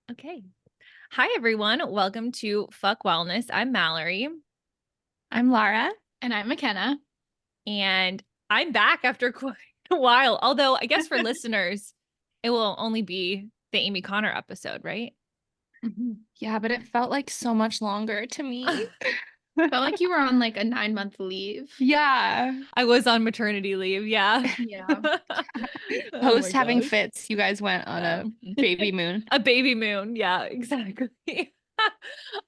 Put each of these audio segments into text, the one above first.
Okay. Hi, everyone. Welcome to Fuck Wellness. I'm Mallory. I'm Lara. And I'm McKenna. And I'm back after quite a while. Although, I guess for listeners, it will only be the Amy Connor episode, right? Yeah, but it felt like so much longer to me. Felt like you were on like a 9-month leave. Yeah. I was on maternity leave. Yeah. Yeah. Oh Post my having gosh. fits, you guys went on a baby moon. A baby moon. Yeah, exactly.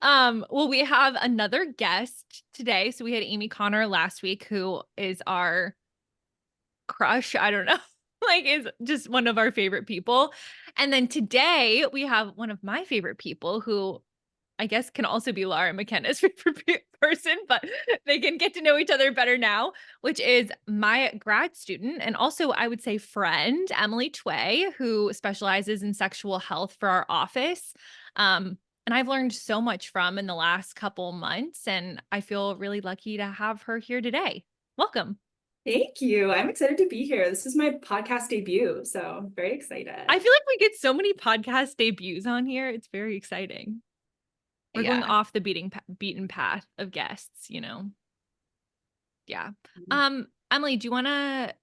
Well, we have another guest today. So we had Amy Connor last week, who is our crush. I don't know. Like, is just one of our favorite people. And then today we have one of my favorite people who I guess can also be Laura McKenna's favorite person, but they can get to know each other better now, which is my grad student and also I would say friend, Emily Htway, who specializes in sexual health for our office. And I've learned so much from in the last couple months, and I feel really lucky to have her here today. Welcome. Thank you. I'm excited to be here. This is my podcast debut, so I'm very excited. I feel like we get so many podcast debuts on here. It's very exciting. We're going off the beaten path of guests, you know. Yeah. Emily, do you want to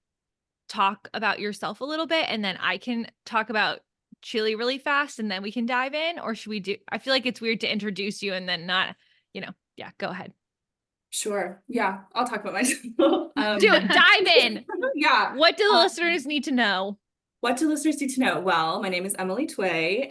talk about yourself a little bit and then I can talk about Chili really fast and then we can dive in, or should we do I feel like it's weird to introduce you and then not, yeah, go ahead. Sure. Yeah, I'll talk about myself. Do it, dive in. Yeah. What do the listeners need to know? What do listeners need to know? Well, my name is Emily Htway.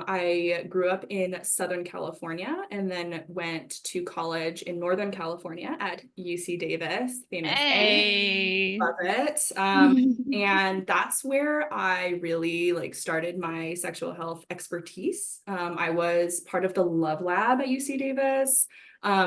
I grew up in Southern California and then went to college in Northern California at UC Davis. Famous. Hey. Love it. And that's where I really started my sexual health expertise. I was part of the Love Lab at UC Davis,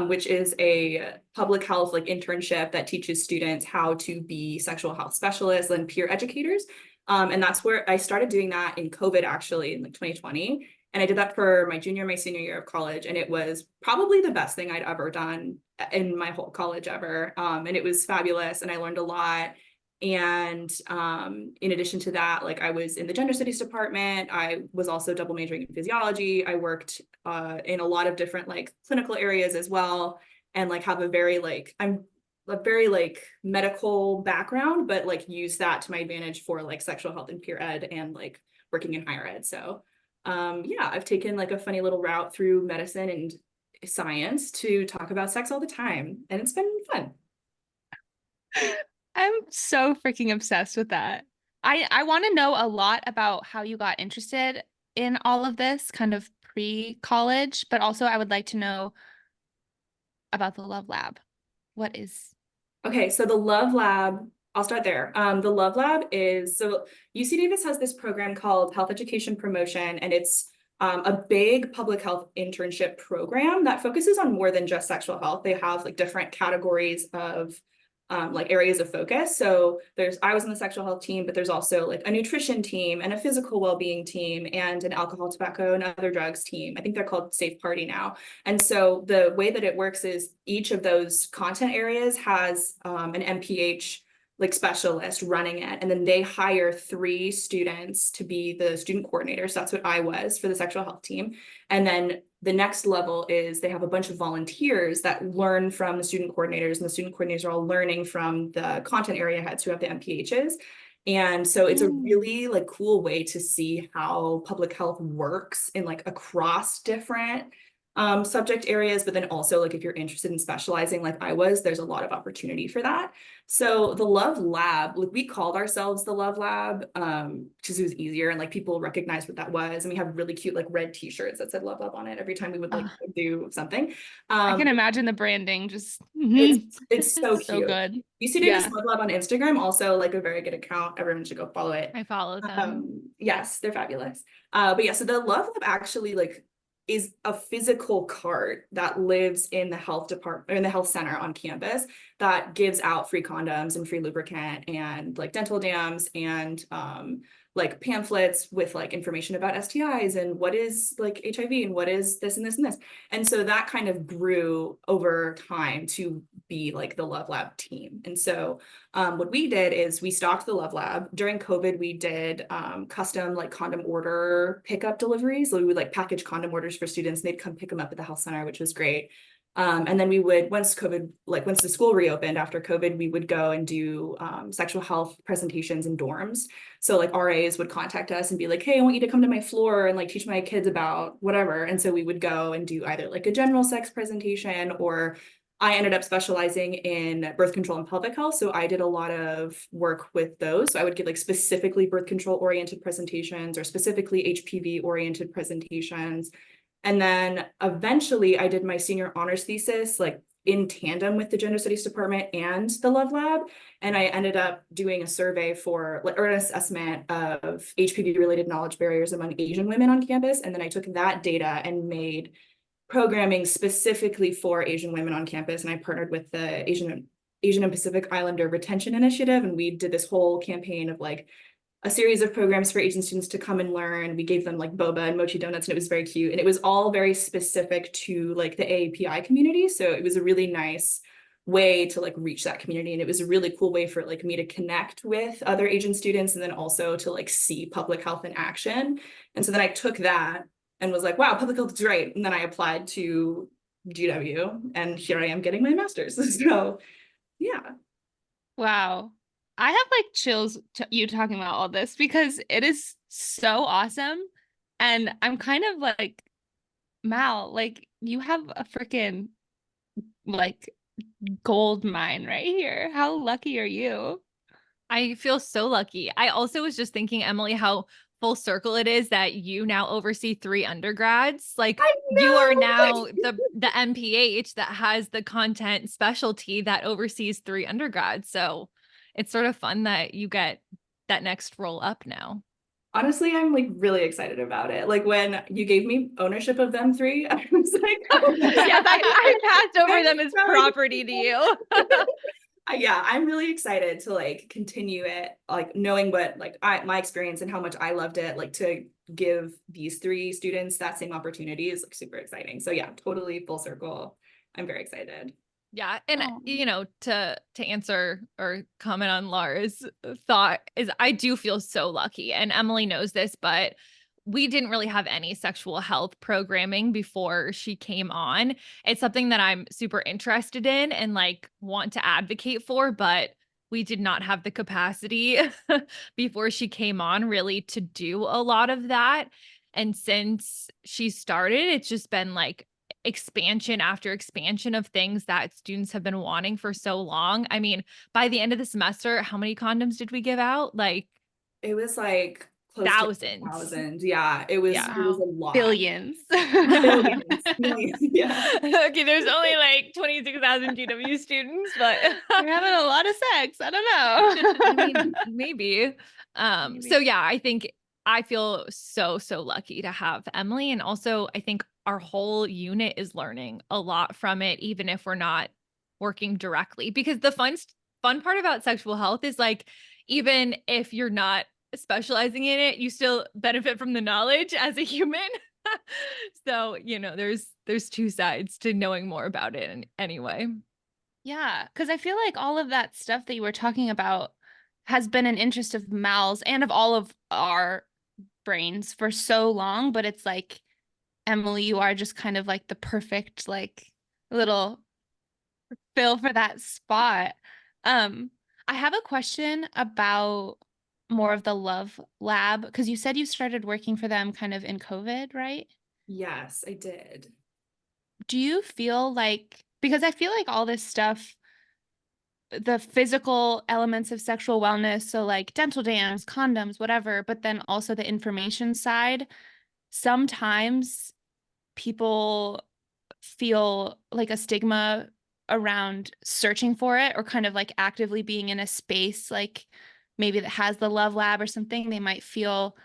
which is a public health internship that teaches students how to be sexual health specialists and peer educators. And that's where I started doing that in COVID, actually, in 2020. And I did that for my junior and my senior year of college. And it was probably the best thing I'd ever done in my whole college ever. And it was fabulous. And I learned a lot. And in addition to that, I was in the gender studies department. I was also double majoring in physiology. I worked in a lot of different clinical areas as well. And have a very I'm a very medical background, but use that to my advantage for sexual health and peer ed and working in higher ed. So yeah, I've taken a funny little route through medicine and science to talk about sex all the time, and it's been fun. I'm so freaking obsessed with that. I want to know a lot about how you got interested in all of this kind of pre-college, but also I would like to know about the Love Lab. What is... Okay, so the Love Lab, I'll start there. The Love Lab is, so UC Davis has this program called Health Education Promotion, and it's a big public health internship program that focuses on more than just sexual health. They have different categories of areas of focus. So I was in the sexual health team, but there's also a nutrition team and a physical well-being team and an alcohol, tobacco, and other drugs team. I think they're called Safe Party now. And so the way that it works is each of those content areas has an MPH specialist running it. And then they hire 3 students to be the student coordinators. So that's what I was for the sexual health team. And then the next level is they have a bunch of volunteers that learn from the student coordinators, and the student coordinators are all learning from the content area heads who have the MPHs. And so it's a really cool way to see how public health works in across different subject areas, but then also if you're interested in specializing like I was, there's a lot of opportunity for that. So the Love Lab, we called ourselves the Love Lab because it was easier and people recognized what that was. And we have really cute red t-shirts that said Love Lab on it every time we would do something. I can imagine the branding just it's so cute. So good. UC Davis Love Lab on Instagram, also a very good account. Everyone should go follow it. I follow them. Yes, they're fabulous. But yeah, so the Love Lab actually is a physical cart that lives in the health department or in the health center on campus that gives out free condoms and free lubricant and dental dams and pamphlets with information about STIs and what is HIV and what is this and this and this. And so that kind of grew over time to be like the Love Lab team. And so what we did is we stocked the Love Lab. During COVID, we did custom like condom order pickup deliveries. So we would like package condom orders for students and they'd come pick them up at the health center, which was great. And then we would, once the school reopened after COVID, we would go and do sexual health presentations in dorms. So like RAs would contact us and be like, hey, I want you to come to my floor and like teach my kids about whatever. And so we would go and do either like a general sex presentation, or I ended up specializing in birth control and pelvic health. So I did a lot of work with those. So I would give like specifically birth control oriented presentations or specifically HPV oriented presentations. And then eventually I did my senior honors thesis, like in tandem with the gender studies department and the Love Lab. And I ended up doing a survey or an assessment of HPV related knowledge barriers among Asian women on campus. And then I took that data and made programming specifically for Asian women on campus. And I partnered with the Asian and Pacific Islander Retention Initiative. And we did this whole campaign of like a series of programs for Asian students to come and learn. We gave them like boba and mochi donuts, and it was very cute. And it was all very specific to like the AAPI community. So it was a really nice way to like reach that community. And it was a really cool way for like me to connect with other Asian students and then also to like see public health in action. And so then I took that and was like, wow, public health is great. And then I applied to GW and here I am getting my master's. So yeah. Wow. I have like chills you talking about all this because it is so awesome. And I'm kind of like, Mal, like you have a freaking like gold mine right here. How lucky are you? I feel so lucky. I also was just thinking, Emily, how full circle it is that you now oversee 3 undergrads. Like you are now the MPH that has the content specialty that oversees 3 undergrads. So it's sort of fun that you get that next role up now. Honestly, I'm like really excited about it. Like when you gave me ownership of them 3, I was like, oh, yes, I passed over them as Really property to you. Yeah, I'm really excited to like continue it, like knowing what like my experience and how much I loved it, like to give these 3 students that same opportunity is like super exciting. So yeah, totally full circle. I'm very excited. Yeah. And you know, to answer or comment on Laura's thought is I do feel so lucky. And Emily knows this, but we didn't really have any sexual health programming before she came on. It's something that I'm super interested in and like want to advocate for, but we did not have the capacity before she came on really to do a lot of that. And since she started, it's just been like expansion after expansion of things that students have been wanting for so long. I mean, by the end of the semester, how many condoms did we give out? Like it was like close thousands. to 1,000. Yeah, it was Yeah. it was a lot. Billions. Millions, yeah. Okay, there's only like 26,000 GW students, but We're having a lot of sex. I don't know. I mean, maybe. So yeah, I think I feel so lucky to have Emily. And also I think our whole unit is learning a lot from it, even if we're not working directly. Because the fun part about sexual health is like, even if you're not specializing in it, you still benefit from the knowledge as a human. So, you know, there's 2 sides to knowing more about it anyway. Yeah, because I feel like all of that stuff that you were talking about has been an interest of Mal's and of all of our brains for so long, but it's like, Emily, you are just kind of like the perfect like little fill for that spot. I have a question about more of the Love Lab because you said you started working for them kind of in COVID, right? Yes, I did. Do you feel like, because I feel like all this stuff, the physical elements of sexual wellness, so like dental dams, condoms, whatever, but then also the information side, sometimes people feel like a stigma around searching for it or kind of like actively being in a space like maybe that has the Love Lab or something. They might feel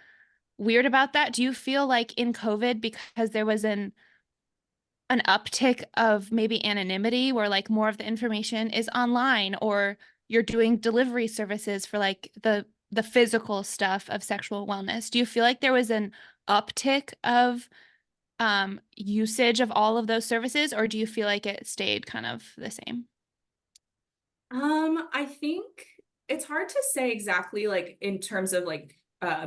weird about that. Do you feel like in COVID, because there was an uptick of maybe anonymity where like more of the information is online, or you're doing delivery services for like the physical stuff of sexual wellness? Do you feel like there was an uptick of usage of all of those services, or do you feel like it stayed kind of the same? I think it's hard to say exactly like in terms of like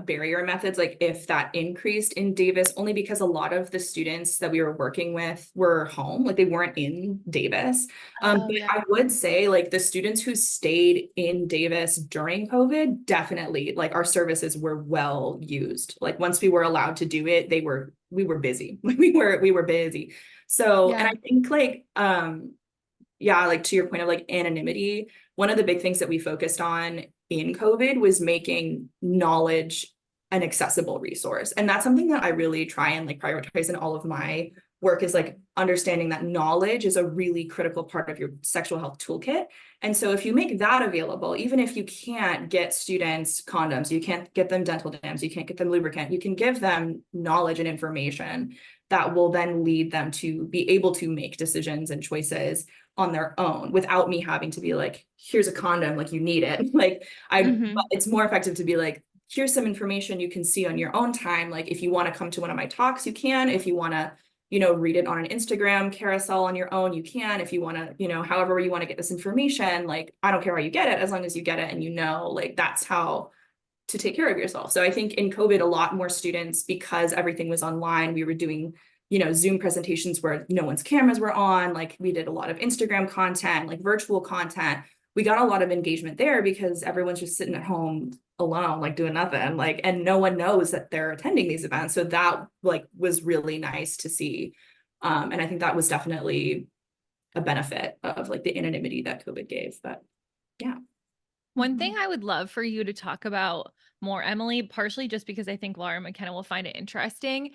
barrier methods, like if that increased in Davis, only because a lot of the students that we were working with were home, like they weren't in Davis. Oh, But yeah. I would say like the students who stayed in Davis during COVID, definitely like our services were well used. Like once we were allowed to do it, we were busy. We were busy. So, and Yeah. I think like yeah, like to your point of like anonymity, one of the big things that we focused on in COVID was making knowledge an accessible resource. And that's something that I really try and like prioritize in all of my work, is like understanding that knowledge is a really critical part of your sexual health toolkit. And so if you make that available, even if you can't get students condoms, you can't get them dental dams, you can't get them lubricant, you can give them knowledge and information that will then lead them to be able to make decisions and choices on their own without me having to be like, here's a condom, like you need it. Like it's more effective to be like, here's some information you can see on your own time. Like if you want to come to one of my talks, you can. If you want to, read it on an Instagram carousel on your own, you can. If you want to, however you want to get this information, like I don't care how you get it, as long as you get it and like that's how to take care of yourself. So I think in COVID, a lot more students, because everything was online, we were doing, Zoom presentations where no one's cameras were on. Like we did a lot of Instagram content, like virtual content. We got a lot of engagement there because everyone's just sitting at home alone, like doing nothing, like, and no one knows that they're attending these events. So that like was really nice to see. And I think that was definitely a benefit of like the anonymity that COVID gave. But yeah. One thing I would love for you to talk about more, Emily, partially just because I think Laura McKenna will find it interesting,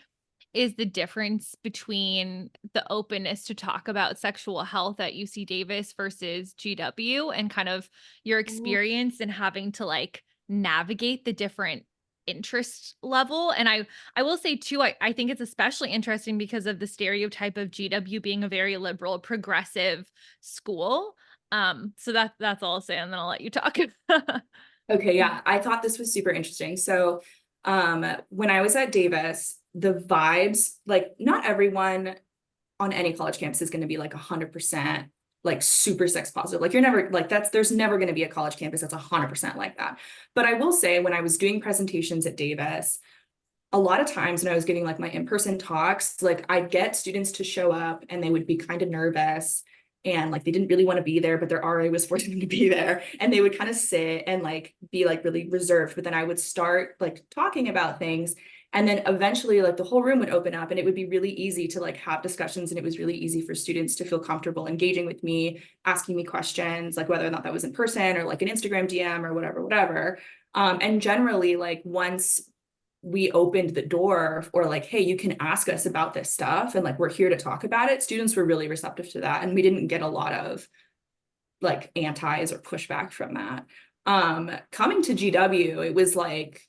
is the difference between the openness to talk about sexual health at UC Davis versus GW, and kind of your experience in having to like navigate the different interest level. And I will say too, I think it's especially interesting because of the stereotype of GW being a very liberal, progressive school. So that's all I'll say, and then I'll let you talk. Okay, yeah, I thought this was super interesting. So, when I was at Davis, the vibes, like not everyone on any college campus is going to be like 100% like super sex positive. Like you're never like there's never going to be a college campus that's 100% like that. But I will say when I was doing presentations at Davis, a lot of times when I was giving like my in-person talks, like I'd get students to show up and they would be kind of nervous and like they didn't really want to be there, but their RA was forcing them to be there. And they would kind of sit and like be like really reserved. But then I would start like talking about things. And then eventually like the whole room would open up and it would be really easy to like have discussions. And it was really easy for students to feel comfortable engaging with me, asking me questions, like whether or not that was in person or like an Instagram DM or whatever. And generally like once we opened the door or like, hey, you can ask us about this stuff and like we're here to talk about it, students were really receptive to that. And we didn't get a lot of like antis or pushback from that. Coming to GW, it was like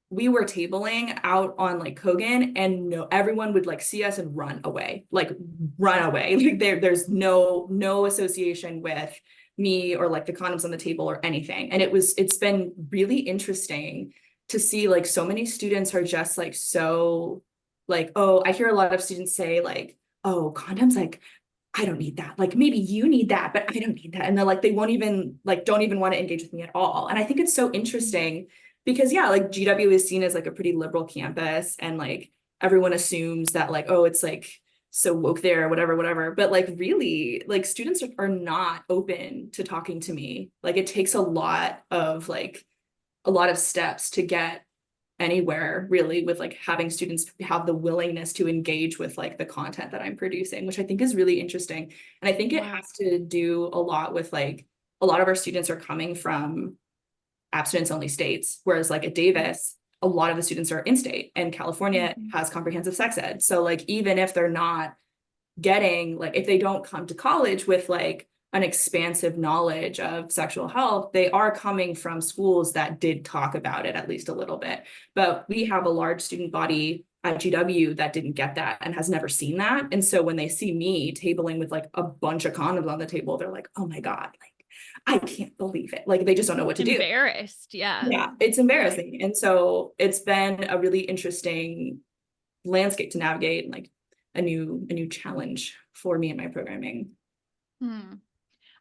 we were tabling out on like Kogan and no, everyone would like see us and run away. Like there's no association with me or like the condoms on the table or anything. And it's been really interesting to see like so many students are just like so like, oh, I hear a lot of students say like, oh, condoms, like I don't need that. Like maybe you need that, but I don't need that. And they're like, they won't even like, don't even want to engage with me at all. And I think it's so interesting because yeah, like GW is seen as like a pretty liberal campus and like everyone assumes that like, oh, it's like so woke there, whatever. But like really like students are not open to talking to me. Like it takes a lot of steps to get anywhere really with like having students have the willingness to engage with like the content that I'm producing, which I think is really interesting. And I think it has to do a lot with like a lot of our students are coming from abstinence only states, whereas like at Davis, a lot of the students are in-state and California has comprehensive sex ed. So like even if they're not getting like if they don't come to college with like an expansive knowledge of sexual health, they are coming from schools that did talk about it at least a little bit. But we have a large student body at GW that didn't get that and has never seen that. And so when they see me tabling with like a bunch of condoms on the table, they're like, oh my God, like I can't believe it. Like they just don't know what to do. Embarrassed. Yeah. Yeah, it's embarrassing. And so it's been a really interesting landscape to navigate and like a new challenge for me in my programming.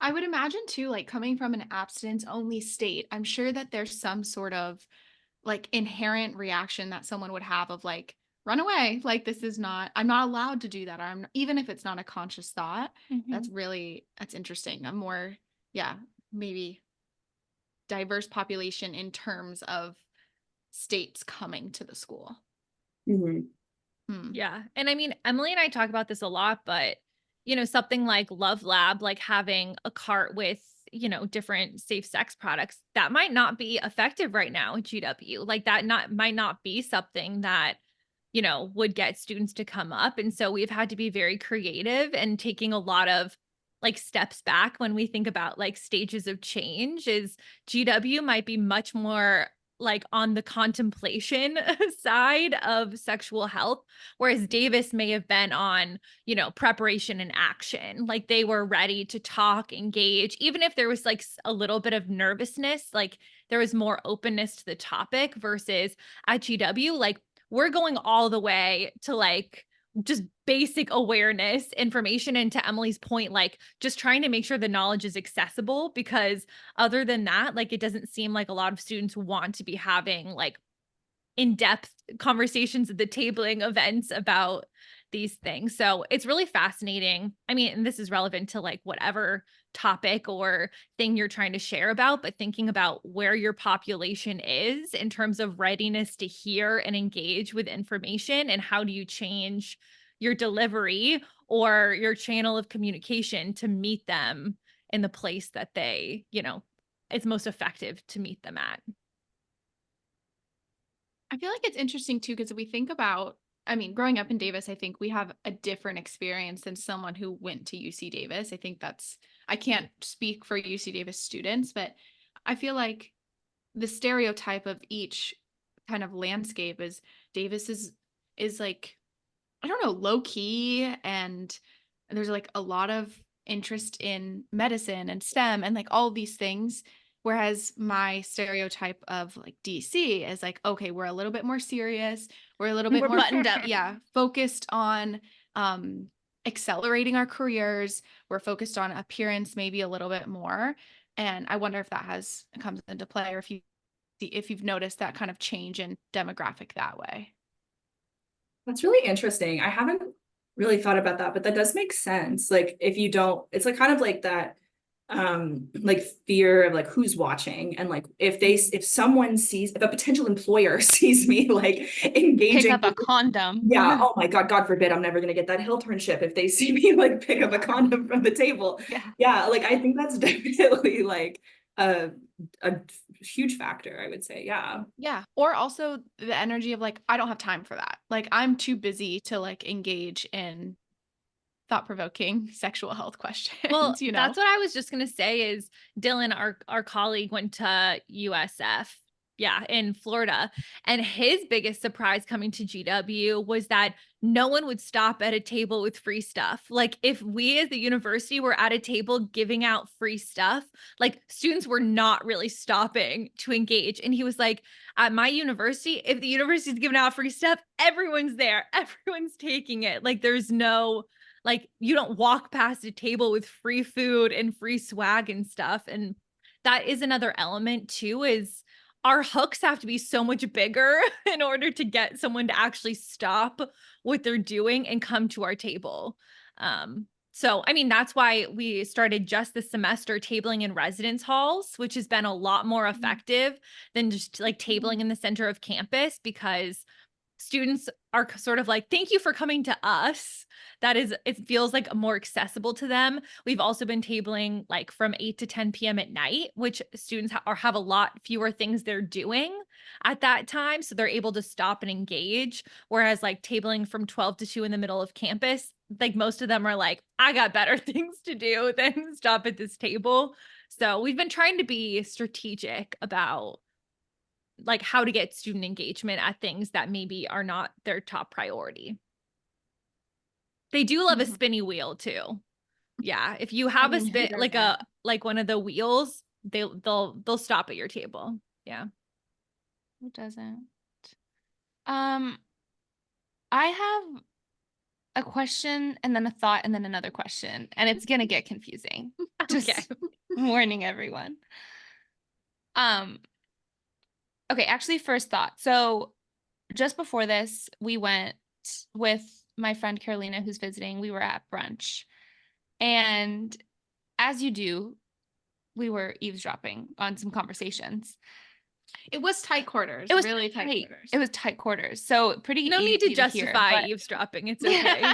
I would imagine too, like coming from an abstinence only state, I'm sure that there's some sort of like inherent reaction that someone would have of like, run away. Like, this is not, I'm not allowed to do that. Or even if it's not a conscious thought, that's interesting. A more, yeah, maybe diverse population in terms of states coming to the school. Mhm. Yeah. And I mean, Emily and I talk about this a lot, but something like Love Lab, like having a cart with, different safe sex products, that might not be effective right now at GW. Like that might not be something that, would get students to come up. And so we've had to be very creative and taking a lot of like steps back when we think about like stages of change. Is GW might be much more like on the contemplation side of sexual health, whereas Davis may have been on, preparation and action. Like they were ready to talk, engage, even if there was like a little bit of nervousness, like there was more openness to the topic versus at GW, like we're going all the way to like just basic awareness information. And to Emily's point, like just trying to make sure the knowledge is accessible, because other than that, like it doesn't seem like a lot of students want to be having like in-depth conversations at the tabling events about these things. So it's really fascinating. I mean, and this is relevant to like whatever topic or thing you're trying to share about, but thinking about where your population is in terms of readiness to hear and engage with information, and how do you change your delivery or your channel of communication to meet them in the place that they, it's most effective to meet them at. I feel like it's interesting too, because we think about, I mean, growing up in Davis, I think we have a different experience than someone who went to UC Davis. I think I can't speak for UC Davis students, but I feel like the stereotype of each kind of landscape is Davis is like, I don't know, low key, and there's like a lot of interest in medicine and STEM and like all these things. Whereas my stereotype of like DC is like, okay, we're a little bit more serious. We're a little bit more buttoned up. Yeah. Focused on accelerating our careers. We're focused on appearance maybe a little bit more. And I wonder if that comes into play, or if you've noticed that kind of change in demographic that way. That's really interesting. I haven't really thought about that, but that does make sense. Like if you don't, it's like kind of like that like fear of like who's watching, and like if someone sees, if a potential employer sees me like engaging, Pick up a condom. yeah, oh my God forbid, I'm never gonna get that Hilternship if they see me like pick up a condom from the table. Yeah, like I think that's definitely like a huge factor, I would say. Yeah. Or also the energy of like, I don't have time for that. Like I'm too busy to like engage in thought-provoking sexual health questions. Well, that's what I was just going to say is Dylan, our colleague, went to USF, in Florida. And his biggest surprise coming to GW was that no one would stop at a table with free stuff. Like if we as the university were at a table giving out free stuff, like students were not really stopping to engage. And he was like, at my university, if the university is giving out free stuff, everyone's there. Everyone's taking it. Like there's no, like you don't walk past a table with free food and free swag and stuff. And that is another element too, is our hooks have to be so much bigger in order to get someone to actually stop what they're doing and come to our table. So, I mean, that's why we started just this semester tabling in residence halls, which has been a lot more effective than just like tabling in the center of campus, because students are sort of like, thank you for coming to us. That is, it feels like more accessible to them. We've also been tabling like from 8 to 10 p.m. at night, which students have a lot fewer things they're doing at that time. So they're able to stop and engage. Whereas like tabling from 12 to 2 in the middle of campus, like most of them are like, I got better things to do than stop at this table. So we've been trying to be strategic about like how to get student engagement at things that maybe are not their top priority. They do love a spinny wheel too. Yeah, if you have a spin, like one of the wheels, they'll stop at your table. Yeah. Who doesn't? I have a question and then a thought and then another question, and it's gonna get confusing. Just Okay. warning everyone. Okay, actually, first thought. So just before this, we went with my friend Carolina, who's visiting. We were at brunch. And as you do, we were eavesdropping on some conversations. It was tight quarters. It was really tight tight. quarters. It was tight quarters. So pretty No easy need to hear, justify but eavesdropping. It's okay.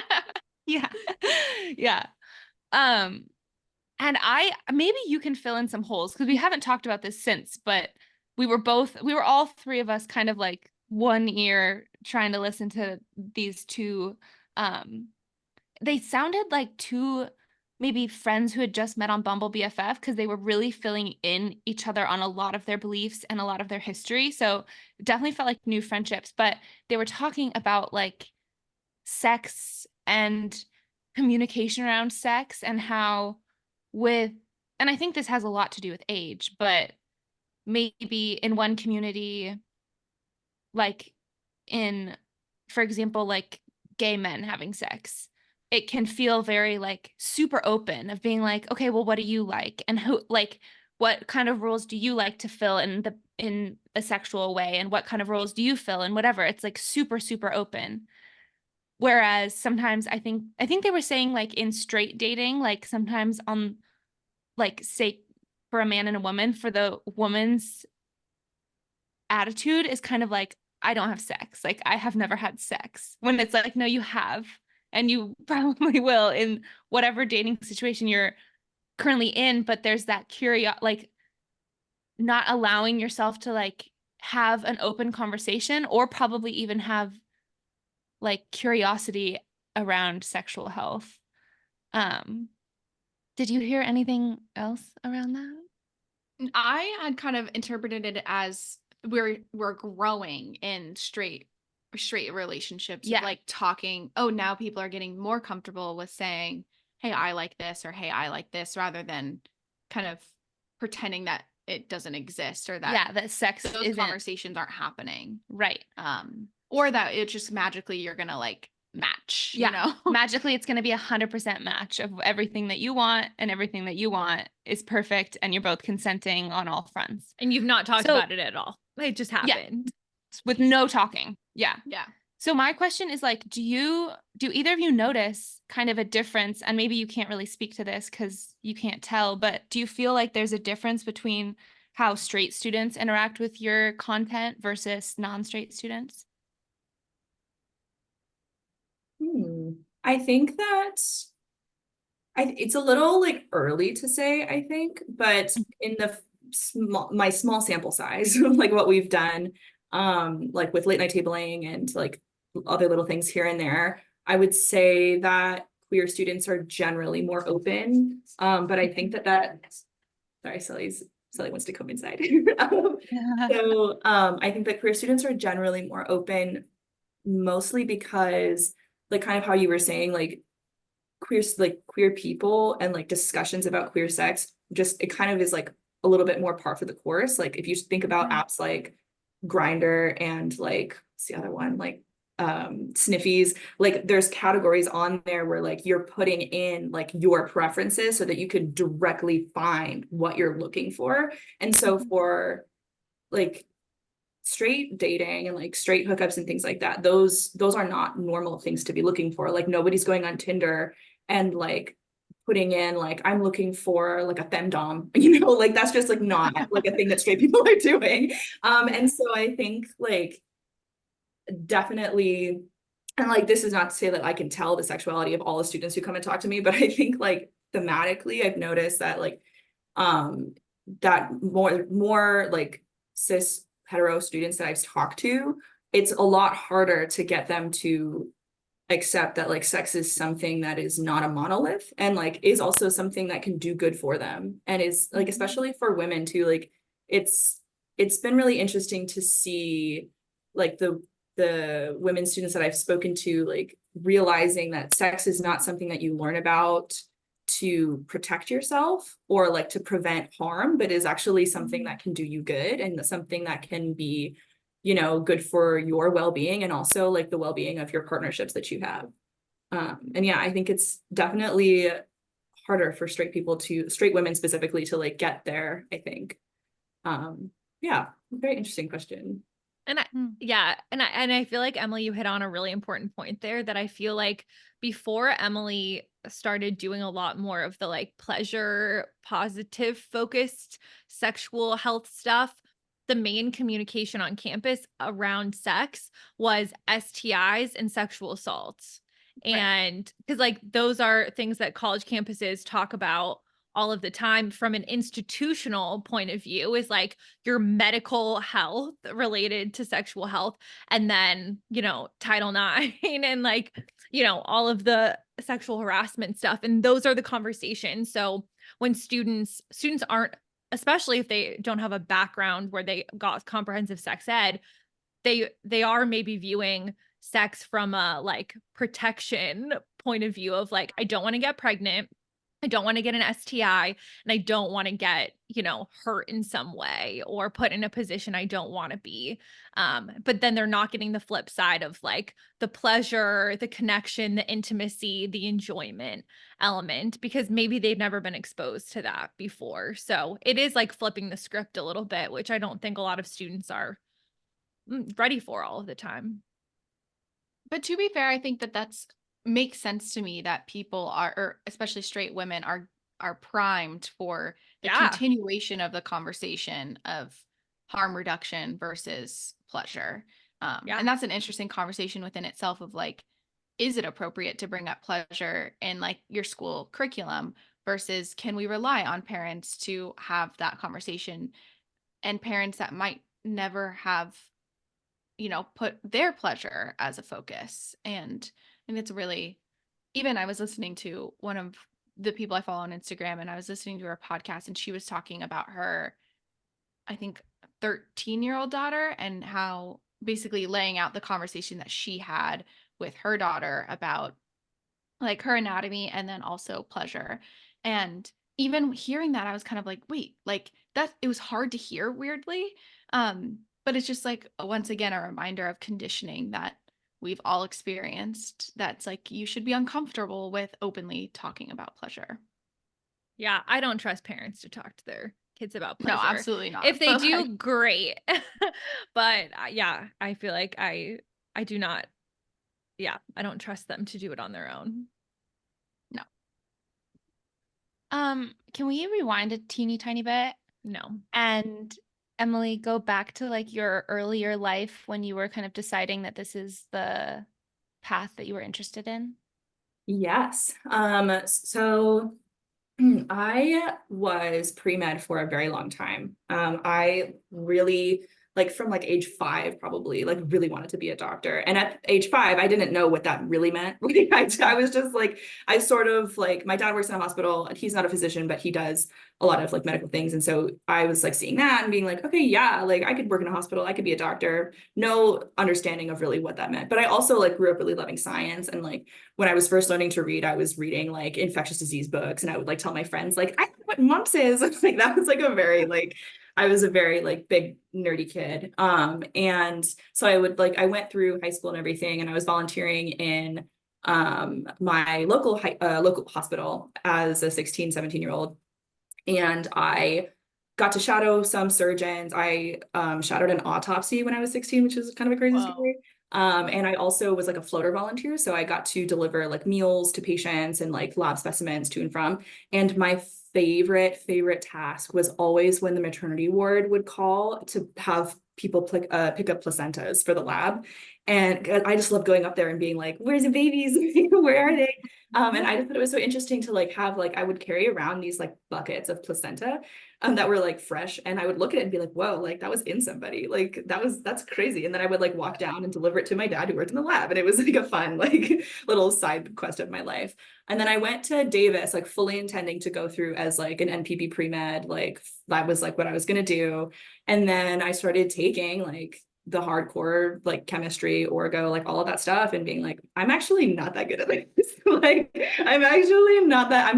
yeah. Yeah. And maybe you can fill in some holes because we haven't talked about this since, but we were all three of us kind of like one ear trying to listen to these two. They sounded like two maybe friends who had just met on Bumble BFF because they were really filling in each other on a lot of their beliefs and a lot of their history. So it definitely felt like new friendships, but they were talking about like sex and communication around sex and how and I think this has a lot to do with age, but maybe in one community, like for example, like gay men having sex, it can feel very like super open of being like, okay, well, what do you like? And what kind of roles do you like to fill in a sexual way? And what kind of roles do you fill and whatever? It's like super, super open. Whereas sometimes I think they were saying like in straight dating, like sometimes on like say for a man and a woman, for the woman's attitude is kind of like, I don't have sex. Like I have never had sex. When it's like, no, you have, and you probably will in whatever dating situation you're currently in, but there's that like not allowing yourself to like have an open conversation or probably even have like curiosity around sexual health. Did you hear anything else around that? I had kind of interpreted it as we're growing in straight relationships, Yeah. of like talking. Oh, now people are getting more comfortable with saying, "Hey, I like this," or "Hey, I like this," rather than kind of pretending that it doesn't exist, or that that sex those isn't conversations aren't happening. right. Or that it just magically you're gonna like match. Yeah. You know, Magically, it's going to be 100% match of everything that you want, and everything that you want is perfect, and you're both consenting on all fronts. And you've not talked about it at all. It just happened. With no talking. Yeah. yeah. So my question is like, do either of you notice kind of a difference? And maybe you can't really speak to this because you can't tell, but do you feel like there's a difference between how straight students interact with your content versus non-straight students? I think that it's a little like early to say, I think, but in my small sample size, like what we've done, like with late night tabling and like other little things here and there, I would say that queer students are generally more open. But I think sorry, Sully wants to come inside. I think that queer students are generally more open, mostly because like kind of how you were saying, like queer people and like discussions about queer sex, just it kind of is like a little bit more par for the course. Like if you think about apps like Grindr and like what's the other one, like Sniffies, like there's categories on there where like you're putting in like your preferences so that you can directly find what you're looking for. And so for like straight dating and like straight hookups and things like that, those are not normal things to be looking for. Like nobody's going on Tinder and like putting in like I'm looking for like a femdom, like that's just like not like a thing that straight people are doing. And so I think like definitely, and like this is not to say that I can tell the sexuality of all the students who come and talk to me, but I think like thematically I've noticed that like that more like cis hetero students that I've talked to, it's a lot harder to get them to accept that like sex is something that is not a monolith and like is also something that can do good for them, and is like especially for women too, like it's been really interesting to see like the women students that I've spoken to like realizing that sex is not something that you learn about to protect yourself or like to prevent harm, but is actually something that can do you good and something that can be, good for your well-being and also like the well-being of your partnerships that you have. And yeah, I think it's definitely harder for straight women specifically to like get there, I think. Yeah, very interesting question. And I feel like Emily, you hit on a really important point there, that I feel like before Emily started doing a lot more of the like pleasure, positive focused sexual health stuff, the main communication on campus around sex was STIs and sexual assaults. Right. And because like those are things that college campuses talk about all of the time from an institutional point of view, is like your medical health related to sexual health. And then, you know, Title IX and like, you know, all of the sexual harassment stuff. And those are the conversations. So when students aren't, especially if they don't have a background where they got comprehensive sex ed, they are maybe viewing sex from a like protection point of view of like, I don't want to get pregnant, I don't want to get an STI, and I don't want to get, you know, hurt in some way or put in a position I don't want to be. But then they're not getting the flip side of like the pleasure, the connection, the intimacy, the enjoyment element, because maybe they've never been exposed to that before. So it is like flipping the script a little bit, which I don't think a lot of students are ready for all of the time. But to be fair, I think that that's makes sense to me, that people are, or especially straight women are primed for the Yeah. continuation of the conversation of harm reduction versus pleasure. Yeah. And that's an interesting conversation within itself of like, is it appropriate to bring up pleasure in like your school curriculum versus can we rely on parents to have that conversation, and parents that might never have, you know, put their pleasure as a focus. And it's really, even I was listening to one of the people I follow on Instagram, and I was listening to her podcast, and she was talking about her, I think, 13-year-old daughter, and how basically laying out the conversation that she had with her daughter about like her anatomy and then also pleasure. And even hearing that, I was kind of like, wait, like that, it was hard to hear weirdly. But it's just like, once again, a reminder of conditioning that we've all experienced, that's like, you should be uncomfortable with openly talking about pleasure. Yeah, I don't trust parents to talk to their kids about pleasure. No, absolutely not. If they But, do, like, great. But yeah, I feel like I do not. Yeah, I don't trust them to do it on their own. no. Can we rewind a teeny tiny bit No. and Emily, go back to like your earlier life when you were kind of deciding that this is the path that you were interested in? Yes. So I was pre-med for a very long time. I really, like from like age 5, probably like really wanted to be a doctor. And at age 5, I didn't know what that really meant. I was just like, I sort of like, my dad works in a hospital and he's not a physician, but he does a lot of like medical things. And so I was like seeing that and being like, okay, yeah, like I could work in a hospital, I could be a doctor. No understanding of really what that meant. But I also like grew up really loving science. And like when I was first learning to read, I was reading like infectious disease books, and I would like tell my friends, like, I know what mumps is. Like that was like a very like, I was a very like big nerdy kid. And so I went through high school and everything, and I was volunteering in my local hospital as a 16, 17-year-old. And I got to shadow some surgeons. I shadowed an autopsy when I was 16, which is kind of a crazy Whoa. story. And I also was like a floater volunteer. So I got to deliver like meals to patients and like lab specimens to and from. And my favorite task was always when the maternity ward would call to have people pick up placentas for the lab. And I just love going up there and being like, where's the babies? Where are they? And I just thought it was so interesting to like have like, I would carry around these like buckets of placenta that were like fresh, and I would look at it and be like, whoa, like that was in somebody, like that's crazy. And then I would like walk down and deliver it to my dad who worked in the lab, and it was like a fun like little side quest of my life. And then I went to Davis like fully intending to go through as like an NPP pre-med, like that was like what I was gonna do. And then I started taking like the hardcore like chemistry, orgo, like all of that stuff, and being like, I'm actually not that good at this. Like I'm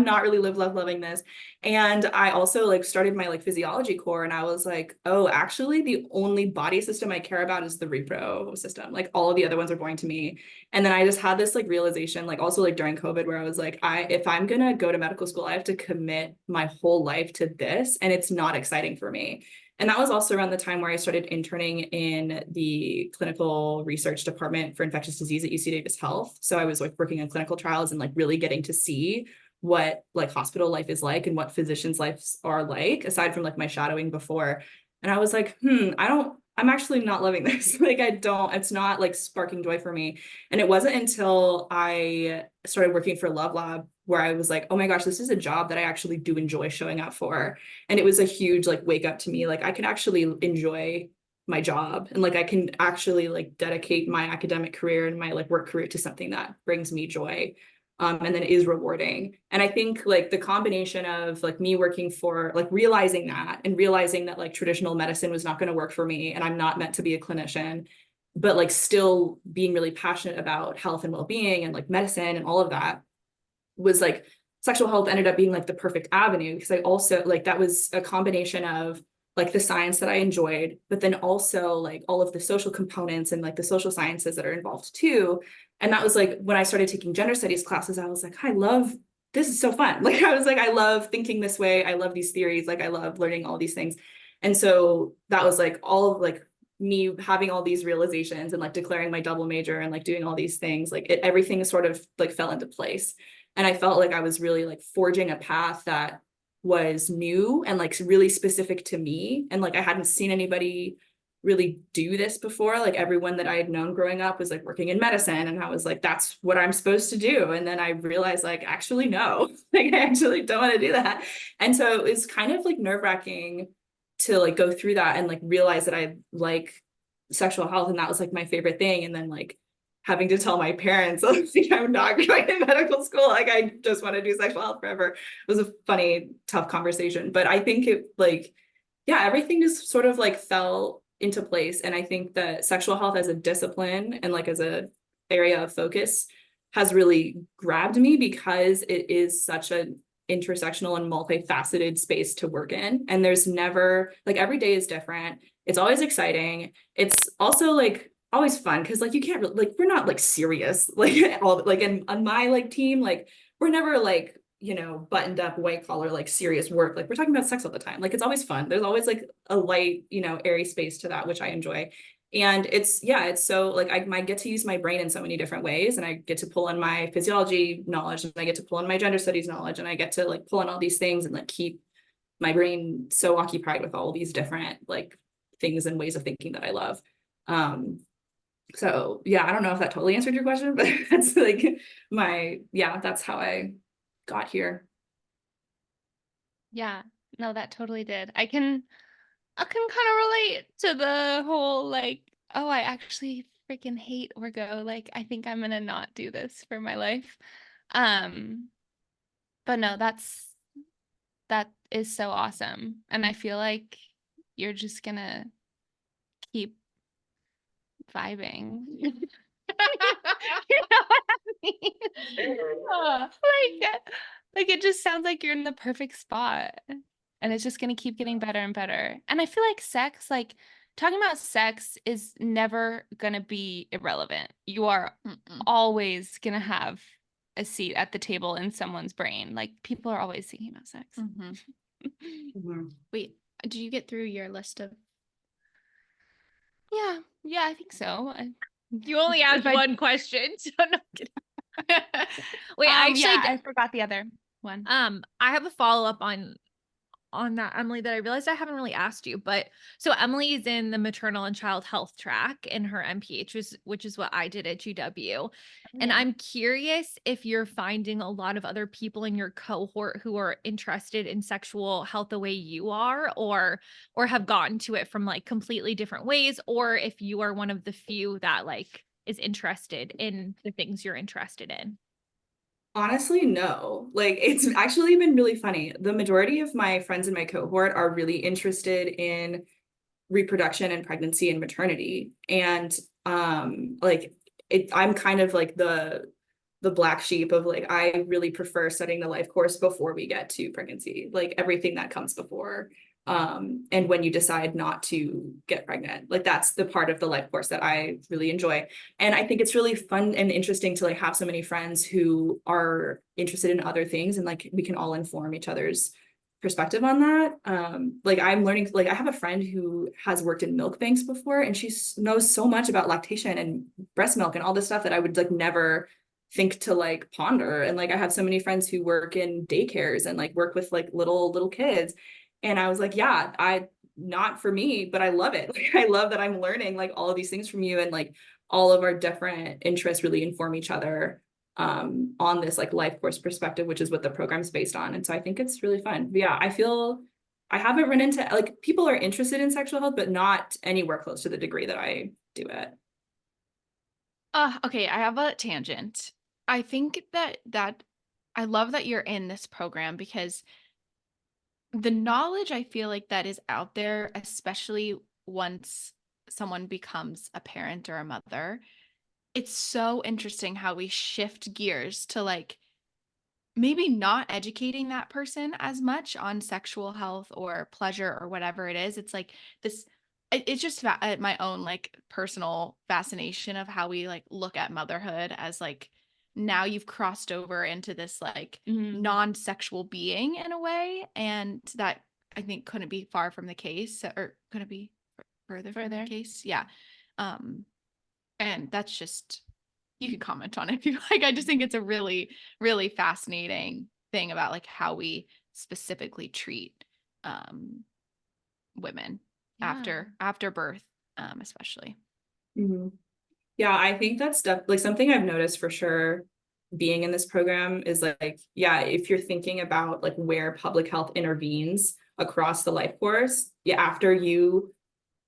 not really live love loving this. And I also like started my like physiology core, and I was like, oh, actually the only body system I care about is the repro system. Like all of the other ones are boring to me. And then I just had this like realization, like also like during COVID, where I was like, if I'm gonna go to medical school, I have to commit my whole life to this, and it's not exciting for me. And that was also around the time where I started interning in the clinical research department for infectious disease at UC Davis Health. So I was like working on clinical trials and like really getting to see what like hospital life is like and what physicians' lives are like, aside from like my shadowing before. And I was like, I'm actually not loving this. Like, it's not like sparking joy for me. And it wasn't until I started working for Love Lab where I was like, oh my gosh, this is a job that I actually do enjoy showing up for. And it was a huge like wake up to me. Like I can actually enjoy my job, and like I can actually like dedicate my academic career and my like work career to something that brings me joy. And then is rewarding. And I think like the combination of like me working for like realizing that like traditional medicine was not going to work for me, and I'm not meant to be a clinician, but like still being really passionate about health and well-being and like medicine and all of that, was like sexual health ended up being like the perfect avenue, because I also like that was a combination of like the science that I enjoyed, but then also like all of the social components and like the social sciences that are involved too. And that was like when I started taking gender studies classes, I was like, I love this, is so fun. Like I was like, I love thinking this way. I love these theories. Like I love learning all these things. And so that was like all of like me having all these realizations and like declaring my double major and like doing all these things, like everything sort of like fell into place. And I felt like I was really like forging a path that was new and like really specific to me. And like I hadn't seen anybody really do this before. Like everyone that I had known growing up was like working in medicine, and I was like, that's what I'm supposed to do. And then I realized like, actually, no, like I actually don't want to do that. And so it's kind of like nerve-wracking to like go through that and like realize that I like sexual health and that was like my favorite thing. And then like having to tell my parents, like, I'm not going to medical school. Like, I just want to do sexual health forever. It was a funny, tough conversation. But I think it like, yeah, everything just sort of like fell into place. And I think that sexual health as a discipline and like as a area of focus has really grabbed me, because it is such an intersectional and multifaceted space to work in. And there's never like every day is different. It's always exciting. It's also like always fun because like you can't really, like we're not like serious like all like on my like team, like we're never like, you know, buttoned up white collar like serious work. Like we're talking about sex all the time. Like it's always fun. There's always like a light, you know, airy space to that, which I enjoy. And it's so like I get to use my brain in so many different ways, and I get to pull on my physiology knowledge, and I get to pull on my gender studies knowledge, and I get to like pull on all these things and like keep my brain so occupied with all these different like things and ways of thinking that I love. So yeah, I don't know if that totally answered your question, but that's like that's how I got here. Yeah, no, that totally did. I can kind of relate to the whole like, oh, I actually freaking hate orgo. Like, I think I'm gonna not do this for my life. But no, that is so awesome. And I feel like you're just gonna keep vibing. You know what I mean? Like it just sounds like you're in the perfect spot. And it's just gonna keep getting better and better. And I feel like sex, like talking about sex is never gonna be irrelevant. You are always gonna have a seat at the table in someone's brain. Like people are always thinking about sex. Wait, did you get through your list of? Yeah, I think so. You only asked one question, so no, I'm kidding. Wait, I forgot the other one. I have a follow-up on that, Emily, that I realized I haven't really asked you. But so Emily is in the maternal and child health track in her MPH, which is what I did at GW. And I'm curious if you're finding a lot of other people in your cohort who are interested in sexual health the way you are, or have gotten to it from like completely different ways, or if you are one of the few that like is interested in the things you're interested in. Honestly, no. Like it's actually been really funny. The majority of my friends in my cohort are really interested in reproduction and pregnancy and maternity. And like I'm kind of like the the black sheep of like, I really prefer studying the life course before we get to pregnancy, like everything that comes before. And when you decide not to get pregnant, like that's the part of the life course that I really enjoy. And I think it's really fun and interesting to like have so many friends who are interested in other things, and like we can all inform each other's perspective on that. Like I'm learning, like I have a friend who has worked in milk banks before, and she knows so much about lactation and breast milk and all this stuff that I would like never think to like ponder. And like I have so many friends who work in daycares and like work with like little kids. And I was like, yeah, not for me, but I love it. Like I love that I'm learning like all of these things from you, and like all of our different interests really inform each other on this like life course perspective, which is what the program's based on. And so I think it's really fun. But yeah, I feel I haven't run into like people are interested in sexual health, but not anywhere close to the degree that I do it. Okay, I have a tangent. I think that I love that you're in this program because the knowledge I feel like that is out there, especially once someone becomes a parent or a mother, it's so interesting how we shift gears to like maybe not educating that person as much on sexual health or pleasure or whatever it is. It's like this, it's just my own like personal fascination of how we like look at motherhood as like now you've crossed over into this like non-sexual being in a way. And that I think couldn't be far from the case, or couldn't be further from the case. Yeah. And that's just, you can comment on it if you like. I just think it's a really, really fascinating thing about like how we specifically treat women after birth, especially. Mm-hmm. Yeah, I think that's like something I've noticed for sure being in this program is like, yeah, if you're thinking about like where public health intervenes across the life course, yeah, after you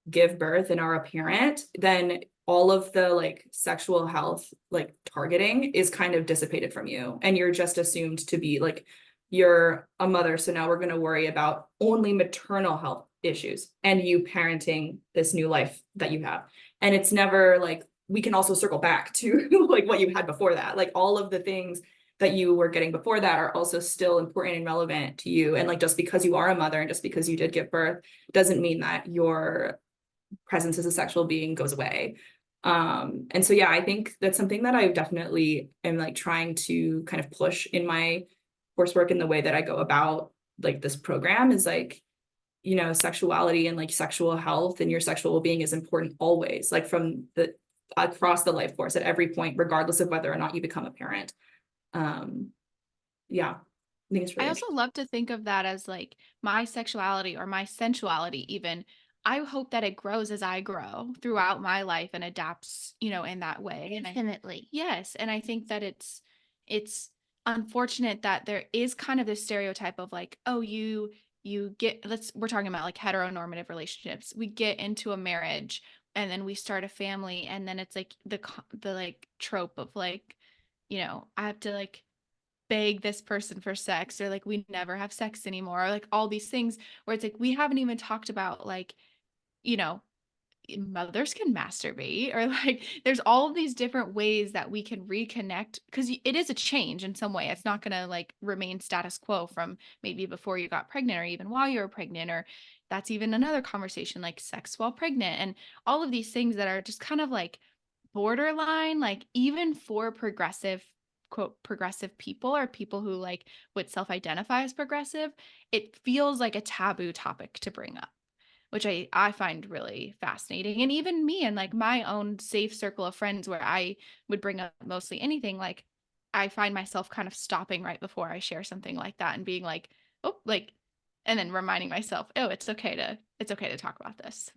give birth and are a parent, then all of the like sexual health like targeting is kind of dissipated from you, and you're just assumed to be like, you're a mother, so now we're going to worry about only maternal health issues and you parenting this new life that you have. And it's never like, we can also circle back to like what you had before that, like all of the things that you were getting before that are also still important and relevant to you. And like just because you are a mother and just because you did give birth doesn't mean that your presence as a sexual being goes away. And so yeah, I think that's something that I definitely am like trying to kind of push in my coursework, in the way that I go about like this program is like, you know, sexuality and like sexual health and your sexual well-being is important always, like from the across the life course at every point, regardless of whether or not you become a parent. Yeah, I think it's really I also love to think of that as like my sexuality or my sensuality even. I hope that it grows as I grow throughout my life and adapts, in that way. Infinitely. Yes, and I think that it's unfortunate that there is kind of this stereotype of like, oh, you get, we're talking about like heteronormative relationships. We get into a marriage and then we start a family, and then it's like the like trope of like, I have to like beg this person for sex, or like we never have sex anymore, or like all these things where it's like we haven't even talked about like, you know mothers can masturbate, or like there's all of these different ways that we can reconnect, because it is a change in some way. It's not going to like remain status quo from maybe before you got pregnant or even while you were pregnant, or that's even another conversation, like sex while pregnant and all of these things that are just kind of like borderline, like even for progressive, quote, progressive people, or people who like would self-identify as progressive, it feels like a taboo topic to bring up, which I find really fascinating. And even me and like my own safe circle of friends where I would bring up mostly anything, like I find myself kind of stopping right before I share something like that and being like, oh, like, and then reminding myself, oh, it's okay to talk about this.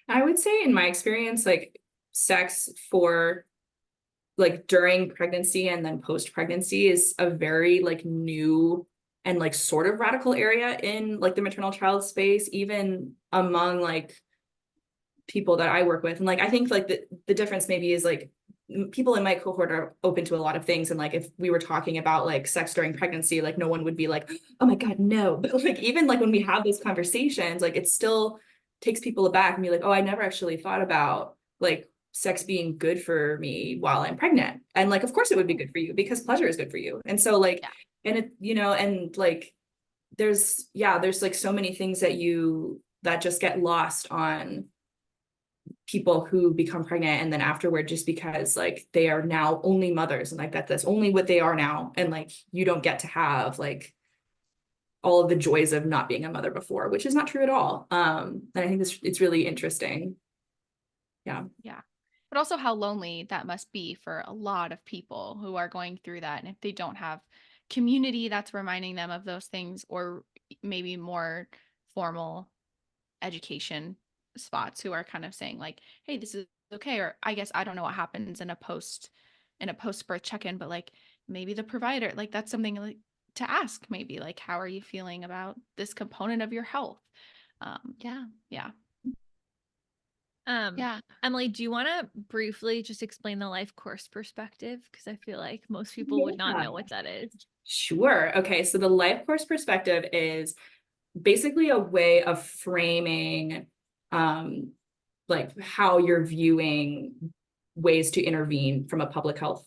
I would say in my experience, like sex for like during pregnancy and then post-pregnancy is a very like new and like sort of radical area in like the maternal child space, even among like people that I work with. And like I think like the difference maybe is like people in my cohort are open to a lot of things, and like if we were talking about like sex during pregnancy, like no one would be like, oh my god, no. But like even like when we have those conversations, like it still takes people aback and be like, oh, I never actually thought about like sex being good for me while I'm pregnant. And like, of course it would be good for you because pleasure is good for you. And so like, and it, you know, and like, there's like so many things that just get lost on people who become pregnant and then afterward, just because like they are now only mothers and like that's only what they are now. And like, you don't get to have like all of the joys of not being a mother before, which is not true at all. And I think it's really interesting. Yeah. Yeah. But also how lonely that must be for a lot of people who are going through that. And if they don't have community that's reminding them of those things, or maybe more formal education spots who are kind of saying like, hey, this is okay. Or I guess I don't know what happens in a post birth check-in, but like maybe the provider, like that's something like to ask, maybe like, how are you feeling about this component of your health? Yeah. Yeah. Emily, do you want to briefly just explain the life course perspective? Because I feel like most people would not know what that is. Sure. Okay. So the life course perspective is basically a way of framing like how you're viewing ways to intervene from a public health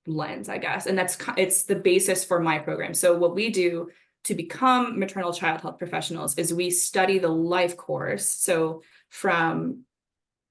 lens, I guess. And it's the basis for my program. So what we do to become maternal child health professionals is we study the life course. So from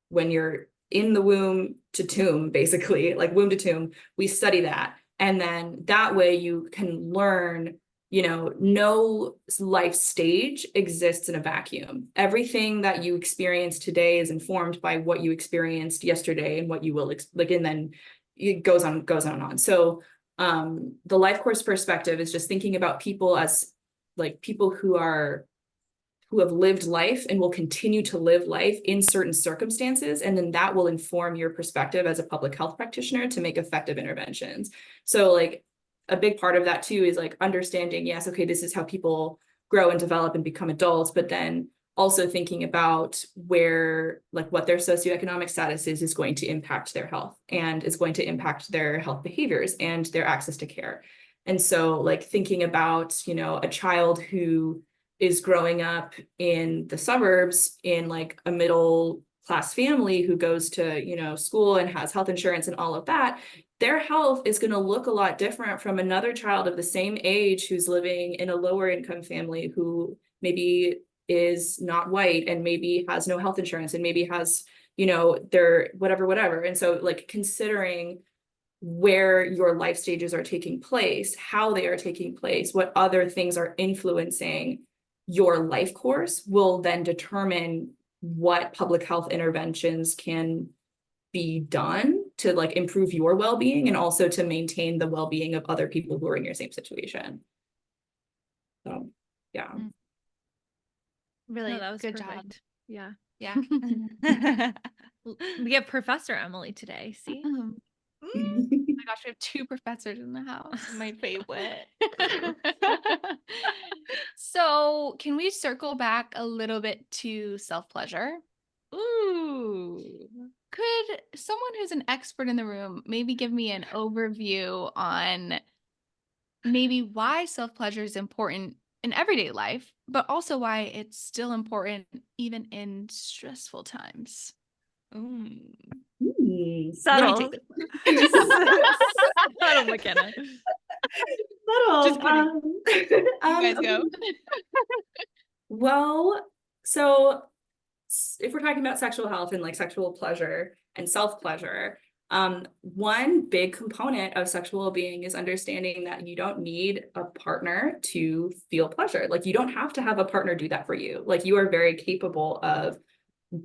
when you're in the womb to tomb, basically, like womb to tomb, we study that. And then that way you can learn, you know, no life stage exists in a vacuum. Everything that you experience today is informed by what you experienced yesterday and what you will like, and then it goes on and on. So the life course perspective is just thinking about people as like people who have lived life and will continue to live life in certain circumstances. And then that will inform your perspective as a public health practitioner to make effective interventions. So like a big part of that too is like understanding, yes, okay, this is how people grow and develop and become adults, but then also thinking about where, like what their socioeconomic status is going to impact their health and is going to impact their health behaviors and their access to care. And so like thinking about, you know, a child who is growing up in the suburbs in like a middle class family who goes to, you know, school and has health insurance and all of that, their health is going to look a lot different from another child of the same age who's living in a lower income family who maybe is not white and maybe has no health insurance and maybe has, you know, their whatever. And so like considering where your life stages are taking place, how they are taking place, what other things are influencing your life course will then determine what public health interventions can be done to like improve your well-being and also to maintain the well-being of other people who are in your same situation. So yeah. Really, No, that was good perfect. job. Yeah. Yeah. We have Professor Emily today. See? Oh my gosh, we have two professors in the house. My favorite. So, can we circle back a little bit to self-pleasure? Ooh. Could someone who's an expert in the room maybe give me an overview on maybe why self-pleasure is important in everyday life, but also why it's still important even in stressful times? Subtle. Subtle, McKenna. Subtle. Just kidding. You guys go. Well, so if we're talking about sexual health and like sexual pleasure and self-pleasure, one big component of sexual well-being is understanding that you don't need a partner to feel pleasure. Like you don't have to have a partner do that for you. Like you are very capable of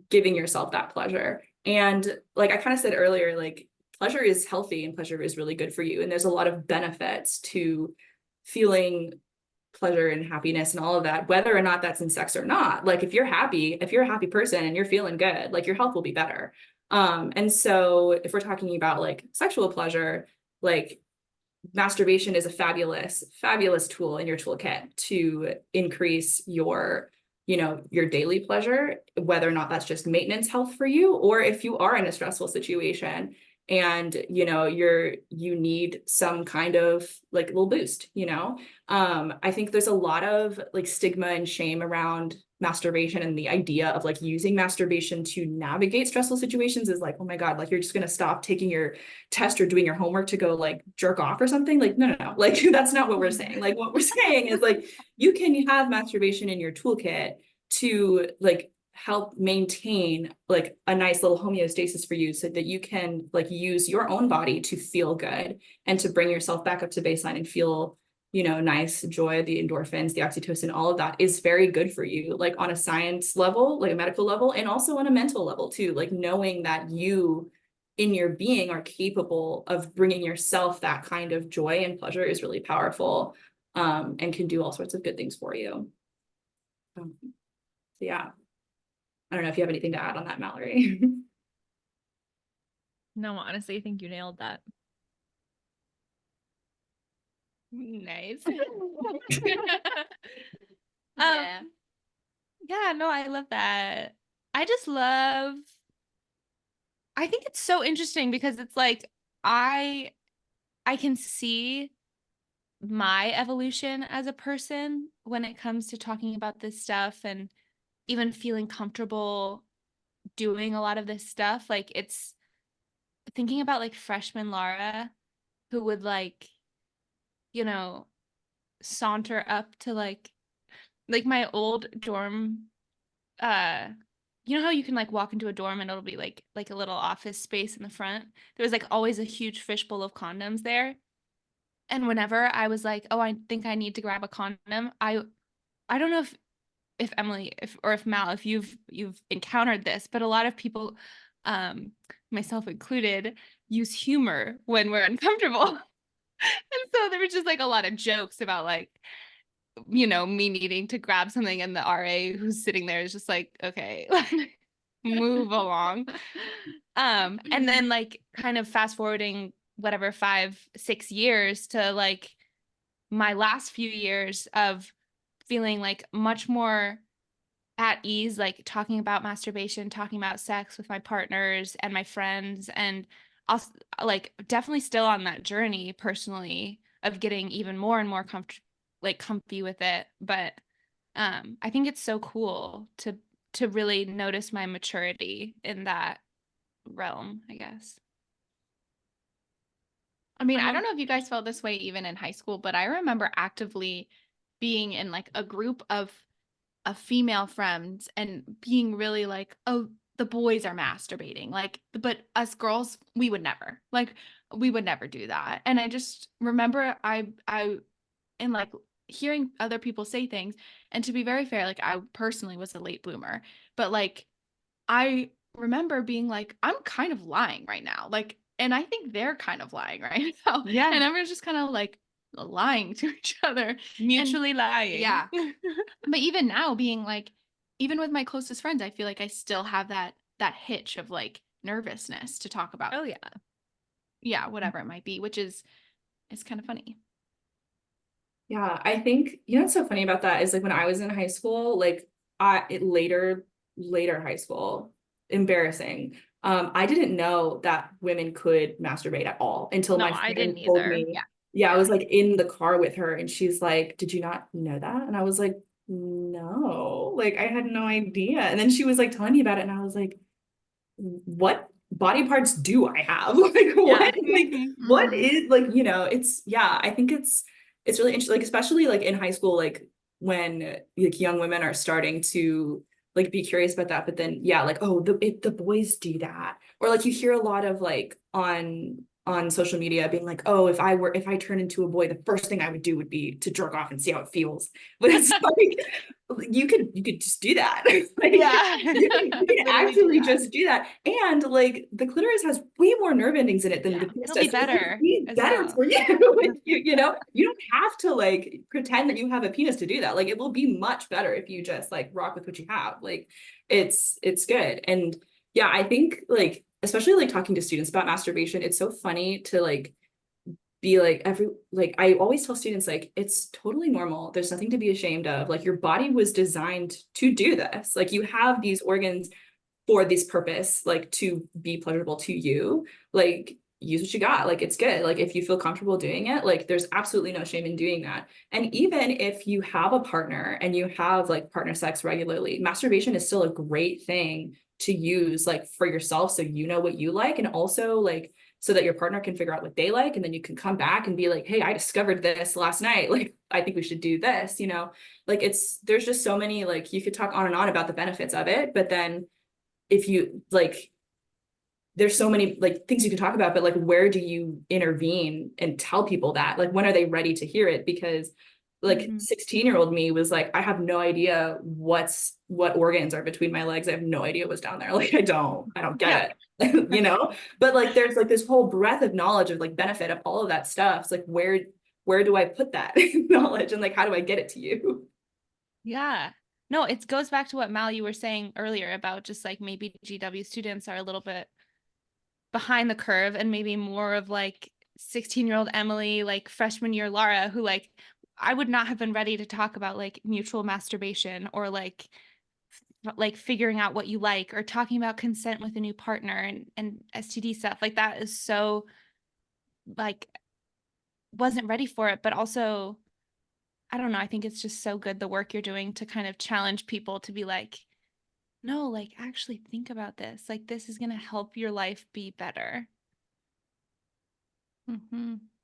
giving yourself that pleasure. And like I kind of said earlier, like pleasure is healthy and pleasure is really good for you. And there's a lot of benefits to feeling pleasure and happiness and all of that, whether or not that's in sex or not. Like if you're a happy person and you're feeling good, like your health will be better. And so if we're talking about like sexual pleasure, like masturbation is a fabulous tool in your toolkit to increase your, you know, your daily pleasure, whether or not that's just maintenance health for you, or if you are in a stressful situation and, you know, you need some kind of like little boost, you know. I think there's a lot of like stigma and shame around masturbation and the idea of like using masturbation to navigate stressful situations is like, oh my God, like you're just going to stop taking your test or doing your homework to go like jerk off or something. Like, no. Like, that's not what we're saying. Like, what we're saying is like, you can have masturbation in your toolkit to like help maintain like a nice little homeostasis for you so that you can like use your own body to feel good and to bring yourself back up to baseline and feel, you know, nice joy, the endorphins, the oxytocin, all of that is very good for you, like on a science level, like a medical level, and also on a mental level too, like knowing that you in your being are capable of bringing yourself that kind of joy and pleasure is really powerful, and can do all sorts of good things for you. So yeah, I don't know if you have anything to add on that, Mallory. No, honestly, I think you nailed that. Nice. Yeah. Yeah, no, I love that. I just love, I think it's so interesting because it's like I can see my evolution as a person when it comes to talking about this stuff and even feeling comfortable doing a lot of this stuff. Like it's thinking about like freshman Lara who would like, you know, saunter up to like my old dorm, you know how you can like walk into a dorm and it'll be like a little office space in the front. There was like always a huge fishbowl of condoms there. And whenever I was like, oh, I think I need to grab a condom, I don't know if Emily if Mal, if you've encountered this, but a lot of people, myself included, use humor when we're uncomfortable. And so there was just like a lot of jokes about like, you know, me needing to grab something and the RA who's sitting there is just like, okay, move along. And then like kind of fast forwarding whatever 5-6 years to like my last few years of feeling like much more at ease, like talking about masturbation, talking about sex with my partners and my friends. And I'll like definitely still on that journey personally of getting even more and more comfy with it. But I think it's so cool to really notice my maturity in that realm, I guess. I mean, I don't know if you guys felt this way even in high school, but I remember actively being in like a group of female friends and being really like, oh, the boys are masturbating. Like, but us girls, we would never do that. And I just remember in like hearing other people say things, and to be very fair, like I personally was a late bloomer, but like I remember being like, I'm kind of lying right now. Like, and I think they're kind of lying right now. Yeah. And everyone's just kind of like lying to each other. Mutually lying. Yeah. But even now being like, even with my closest friends, I feel like I still have that hitch of like nervousness to talk about. Oh yeah. Yeah, whatever it might be, which is it's kind of funny. Yeah, I think, you know what's so funny about that is like when I was in high school, like later high school, embarrassing. I didn't know that women could masturbate at all until No, my I friend didn't told either. me. Yeah, I was like in the car with her and she's like, "Did you not know that?" And I was like, "No, like I had no idea." And then she was like telling me about it and I was like, "What body parts do I have?" Like what is like, you know, it's yeah, I think it's really interesting, like especially like in high school, like when like young women are starting to like be curious about that, but then yeah, like oh the boys do that, or like you hear a lot of like on social media being like, oh, if I turn into a boy, the first thing I would do would be to jerk off and see how it feels. But it's like you could just do that. Like, Yeah. you can actually just do that. And like the clitoris has way more nerve endings in it than the penis It'll be does. So better it'll be as better well. for you. Like, you know, you don't have to like pretend that you have a penis to do that. Like it will be much better if you just like rock with what you have. Like it's good. And yeah, I think like especially like talking to students about masturbation, it's so funny to like be like I always tell students like it's totally normal, there's nothing to be ashamed of, like your body was designed to do this, like you have these organs for this purpose, like to be pleasurable to you, like use what you got. Like, it's good. Like, if you feel comfortable doing it, like, there's absolutely no shame in doing that. And even if you have a partner and you have like partner sex regularly, masturbation is still a great thing to use like for yourself, so you know what you like, and also like so that your partner can figure out what they like, and then you can come back and be like, hey, I discovered this last night, like I think we should do this, you know. Like, there's just so many, like, you could talk on and on about the benefits of it, but then if you like, there's so many like things you can talk about, but like, where do you intervene and tell people that? Like, when are they ready to hear it? Because like 16-year-old me was like, I have no idea what organs are between my legs. I have no idea what's down there. Like, I don't get it, you know. But like, there's like this whole breadth of knowledge of like benefit of all of that stuff. It's like, where do I put that knowledge, and like, how do I get it to you? Yeah. No, it goes back to what Mal, you were saying earlier about just like maybe GW students are a little bit behind the curve, and maybe more of like 16-year-old Emily, like freshman year Lara, who like I would not have been ready to talk about like mutual masturbation or like figuring out what you like, or talking about consent with a new partner and STD stuff. Like, that is so like, wasn't ready for it, but also I don't know, I think it's just so good the work you're doing to kind of challenge people to be like, no, like actually think about this. Like, this is going to help your life be better.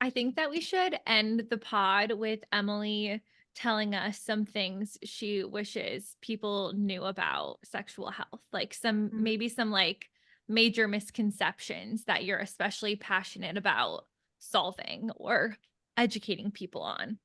I think that we should end the pod with Emily telling us some things she wishes people knew about sexual health, like maybe some like major misconceptions that you're especially passionate about solving or educating people on.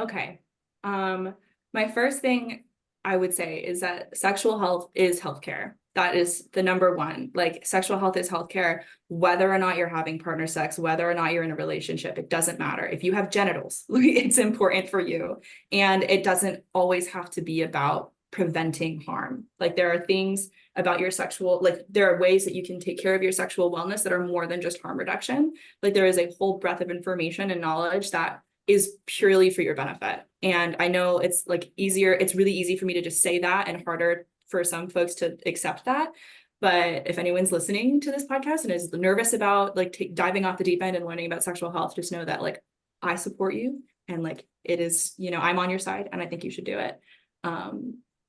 Okay. My first thing I would say is that sexual health is healthcare. That is the number one. Like, sexual health is healthcare, whether or not you're having partner sex, whether or not you're in a relationship, it doesn't matter. If you have genitals, it's important for you. And it doesn't always have to be about preventing harm. Like, there are things about your sexual, like, there are ways that you can take care of your sexual wellness that are more than just harm reduction. Like, there is a whole breadth of information and knowledge that is purely for your benefit. And I know it's like it's really easy for me to just say that and harder for some folks to accept that. But if anyone's listening to this podcast and is nervous about like diving off the deep end and learning about sexual health, just know that like, I support you, and like, it is, you know, I'm on your side, and I think you should do it.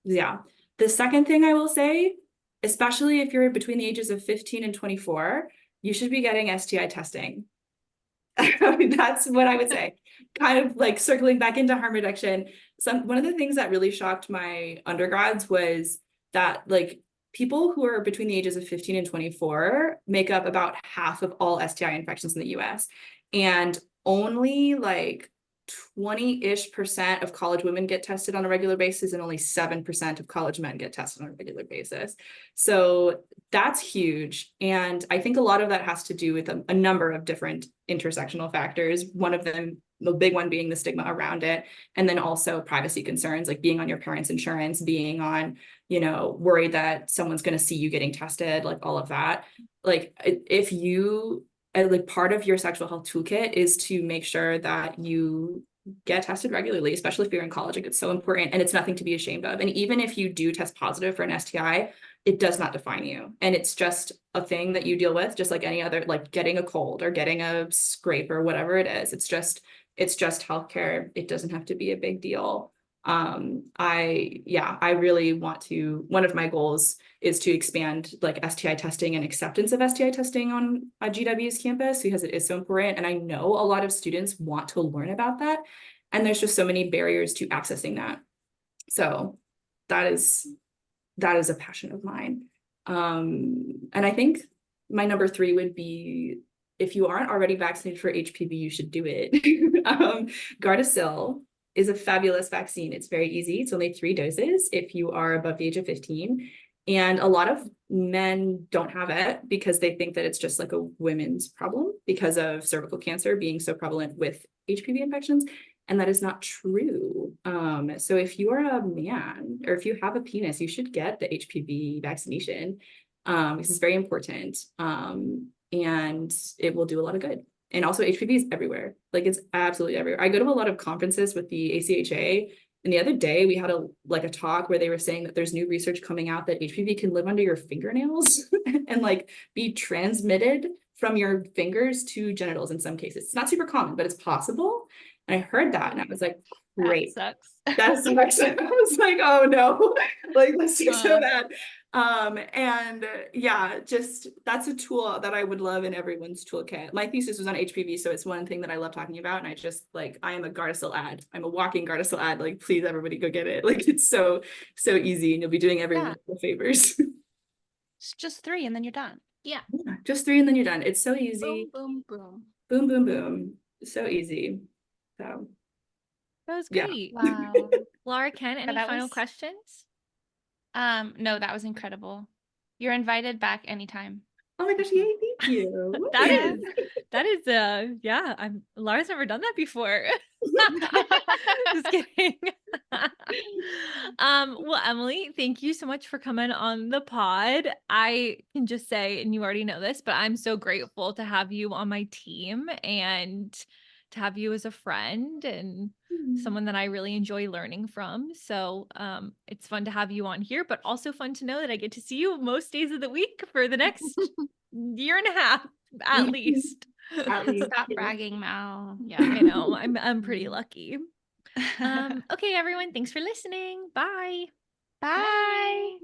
Yeah. The second thing I will say, especially if you're between the ages of 15 and 24, you should be getting STI testing. That's what I would say. Kind of like circling back into harm reduction. One of the things that really shocked my undergrads was that like, people who are between the ages of 15 and 24 make up about half of all STI infections in the US. And only like 20-ish% of college women get tested on a regular basis, and only 7% of college men get tested on a regular basis. So that's huge. And I think a lot of that has to do with a number of different intersectional factors. One of them, the big one, being the stigma around it. And then also privacy concerns, like being on your parents' insurance, being on, you know, worried that someone's going to see you getting tested, like all of that. Like, if you, like, part of your sexual health toolkit is to make sure that you get tested regularly, especially if you're in college. Like, it's so important, and it's nothing to be ashamed of. And even if you do test positive for an STI, it does not define you. And it's just a thing that you deal with, just like any other, like getting a cold or getting a scrape or whatever it is. It's just healthcare. It doesn't have to be a big deal. I really want to, one of my goals is to expand like STI testing and acceptance of STI testing on GW's campus, because it is so important. And I know a lot of students want to learn about that, and there's just so many barriers to accessing that. So that is a passion of mine. And I think my number 3 would be, if you aren't already vaccinated for HPV, you should do it. Gardasil is a fabulous vaccine. It's very easy. It's only 3 doses if you are above the age of 15. And a lot of men don't have it because they think that it's just like a women's problem because of cervical cancer being so prevalent with HPV infections. And that is not true. So if you are a man, or if you have a penis, you should get the HPV vaccination. This is very important. And it will do a lot of good. And also, HPV is everywhere. Like, it's absolutely everywhere. I go to a lot of conferences with the ACHA, and the other day we had a talk where they were saying that there's new research coming out that HPV can live under your fingernails and like be transmitted from your fingers to genitals in some cases. It's not super common, but it's possible. And I heard that and I was like, great. That sucks. That sucks. I was like, oh no, like this is so bad. And yeah, just that's a tool that I would love in everyone's toolkit. My thesis was on HPV, so it's one thing that I love talking about. And I just like, I am a Gardasil ad. I'm a walking Gardasil ad. Like, please, everybody go get it. Like, it's so easy, and you'll be doing everyone the favors. It's just 3 and then you're done. Yeah. Just 3 and then you're done. It's so easy. Boom, boom, Boom, boom, boom. So easy. So That was yeah. great. Wow. Laura, Ken, any that final was- questions? No, that was incredible. You're invited back anytime. Oh my gosh, yay, thank you. That is yeah, Laura's never done that before. Just kidding. Well, Emily, thank you so much for coming on the pod. I can just say, and you already know this, but I'm so grateful to have you on my team and to have you as a friend and someone that I really enjoy learning from. So it's fun to have you on here, but also fun to know that I get to see you most days of the week for the next year and a half at least. At least. Stop bragging, Mal. Yeah. I know. I'm pretty lucky. Okay, everyone. Thanks for listening. Bye. Bye.